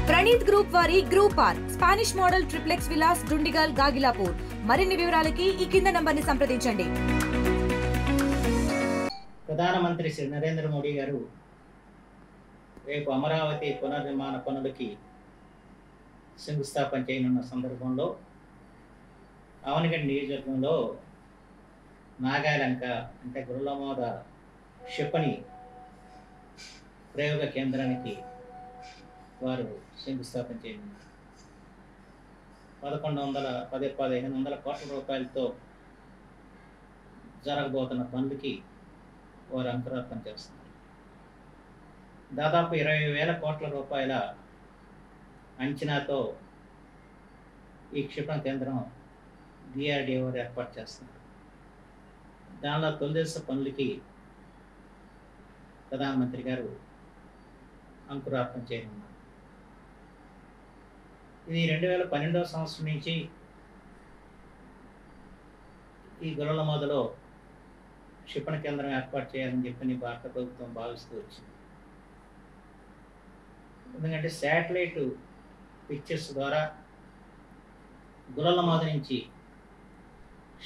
Praneeth group వారి group are Spanish model triplex villas Dundigal Gagillapur. మరిన్ని వివరాలకి ఈ కింద నంబర్ని సంప్రదించండి. ప్రధానమంత్రి శ్రీ నరేంద్ర మోడీ గారు రేపు అమరావతి పునర్నిర్మాణ పనులకి శంకుస్థాపన చేయనున్న సందర్భంలో అవనిగడ్డ నియోజకవర్గంలో నాగాలంక అంటే గుర్రలమోద క్షిపణి ప్రయోగ కేంద్రానికి వారు శంకుస్థాపన చేయనున్నారు. 1500 కోట్ల రూపాయలతో జరగబోతున్న పనులకి వారు అంకురార్పణ చేస్తున్నారు. దాదాపు 20,000 కోట్ల రూపాయల అంచనాతో ఈ క్షిపణి కేంద్రం DRDO వారు ఏర్పాటు చేస్తున్నారు. దానిలో తొలిదశ పనులకి ప్రధానమంత్రి గారు అంకురార్పణ చేయనున్నారు. ఇది 2012వ సంవత్సరం నుంచి ఈ గుర్రలమోదలో క్షిపణి కేంద్రం ఏర్పాటు చేయాలని చెప్పి భారత ప్రభుత్వం భావిస్తూ వచ్చింది. ఎందుకంటే శాటిలైట్ పిక్చర్స్ ద్వారా గుర్రలమోద నుంచి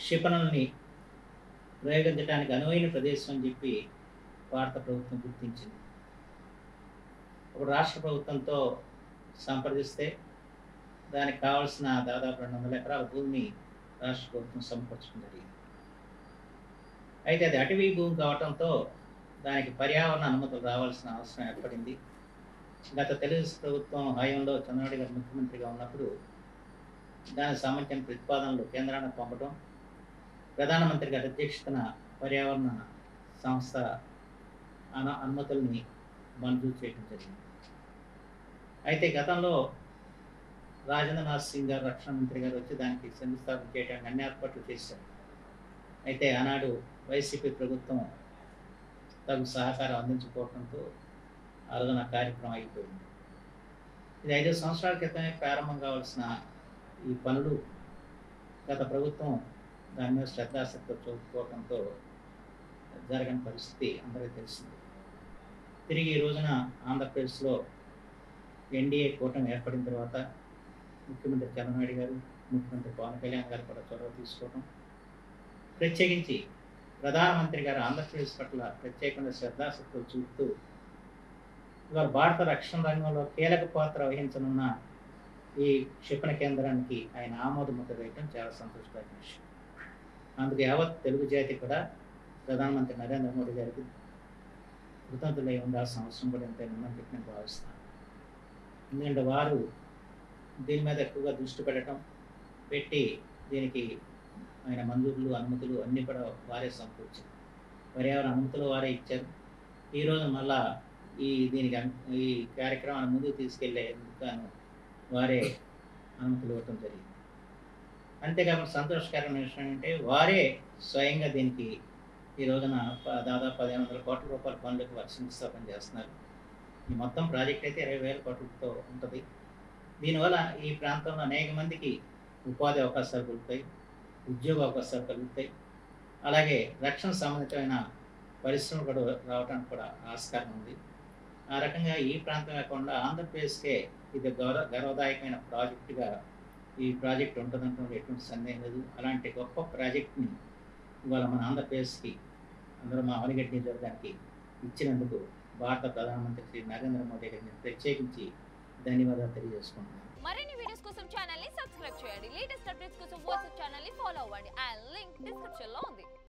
క్షిపణుల్ని ప్రయోగించడానికి అనువైన ప్రదేశం అని చెప్పి భారత ప్రభుత్వం గుర్తించింది. ఒక రాష్ట్ర ప్రభుత్వంతో సంప్రదిస్తే దానికి కావాల్సిన దాదాపు 200 ఎకరాల భూమిని రాష్ట్ర ప్రభుత్వం సమకూర్చడం జరిగింది. అయితే అది అటవీ భూమి కావడంతో దానికి పర్యావరణ అనుమతులు రావాల్సిన అవసరం ఏర్పడింది. గత తెలుగు ప్రభుత్వం హయాంలో చంద్రబాబు గారు ముఖ్యమంత్రిగా ఉన్నప్పుడు దానికి సంబంధించిన ప్రతిపాదనలు కేంద్రానికి పంపడం, ప్రధానమంత్రి గారి అధ్యక్షతన పర్యావరణ సంస్థ అనుమతుల్ని మంజూరు చేయడం జరిగింది. అయితే గతంలో రాజేంద్రనాథ్ సింగ్ గారు రక్షణ మంత్రి గారు వచ్చి దానికి శంకుస్థాపన చేయడానికి అన్ని ఏర్పాట్లు చేశారు. అయితే ఆనాడు వైసీపీ ప్రభుత్వం తగు సహకారం అందించకపోవడంతో ఆ రోజున కార్యక్రమం అయిపోయింది. ఇది 5 సంవత్సరాల క్రితమే ప్రారంభం కావాల్సిన ఈ పనులు గత ప్రభుత్వం దాని మీద శ్రద్ధాశక్తితో చూపుకోవడంతో జరగని పరిస్థితి అందరికీ తెలిసింది. తిరిగి ఈ రోజున ఆంధ్రప్రదేశ్లో NDA కూటమి ఏర్పడిన తర్వాత ముఖ్యమంత్రి చంద్రబాబు గారు, ముఖ్యమంత్రి పవన్ కళ్యాణ్ గారు కూడా చొరవ తీసుకోవడం, ప్రత్యేకించి ప్రధానమంత్రి గారు ఆంధ్రప్రదేశ్ పట్ల ప్రత్యేకంగా శ్రద్ధాశక్తులు చూపుతూ ఇవాళ భారత రక్షణ రంగంలో కీలక పాత్ర వహించనున్న ఈ క్షిపణి కేంద్రానికి ఆయన ఆమోద ముద్ర వేయడం చాలా సంతోషకరమైన విషయం. అందుకు యావత్ తెలుగు జాతి కూడా ప్రధానమంత్రి నరేంద్ర మోడీ గారికి కృతజ్ఞతలై ఉండాల్సిన అవసరం కూడా ఎంతైనా ఉందని చెప్పి నేను భావిస్తాను. ఎందుకంటే వారు దీని మీద ఎక్కువగా దృష్టి పెట్టి దీనికి ఆయన మంజూరులు అనుమతులు అన్నీ కూడా వారే సమకూర్చారు. పర్యావరణ అనుమతులు వారే ఇచ్చారు. ఈరోజు మళ్ళా దీనికి ఈ కార్యక్రమాన్ని ముందుకు తీసుకెళ్లేందుకు వారే అనుమతులు ఇవ్వటం జరిగింది. అంతేకాకుండా సంతోషకరమైన విషయం ఏంటంటే వారే స్వయంగా దీనికి ఈ రోజున దాదాపు 1500 కోట్ల రూపాయల పనులకు వారు శంకుస్థాపన చేస్తున్నారు. ఈ మొత్తం ప్రాజెక్ట్ అయితే 20,000 కోట్లతో ఉంటుంది. దీనివల్ల ఈ ప్రాంతంలో అనేక మందికి ఉపాధి అవకాశాలు కలుగుతాయి, ఉద్యోగ అవకాశాలు కలుగుతాయి. అలాగే రక్షణ సంబంధితమైన పరిశ్రమలు కూడా రావడానికి కూడా ఆస్కారం ఉంది. ఆ రకంగా ఈ ప్రాంతం కాకుండా ఆంధ్రప్రదేశ్కే ఇది గర్వదాయకమైన ప్రాజెక్టుగా ఈ ప్రాజెక్ట్ ఉంటుందంటే ఎటువంటి సందేహం లేదు. అలాంటి గొప్ప ప్రాజెక్ట్ని ఇవాళ మన ఆంధ్రప్రదేశ్కి అందరూ మా అవనిగడ్డ నియోజకవర్గానికి ఇచ్చినందుకు భారత ప్రధానమంత్రి శ్రీ నరేంద్ర మోడీ గారిని ప్రత్యేకించి ధన్యవాదాలు తెలియజేసుకుంటున్నాను. మరిన్ని వీడియోస్ కోసం ఛానల్ ని సబ్స్క్రైబ్ చేయండి. లేటెస్ట్ అప్డేట్స్ కోసం వాట్సాప్ ఛానల్ ని ఫాలో అవ్వండి. ఆ లింక్ డిస్క్రిప్షన్ లో ఉంది.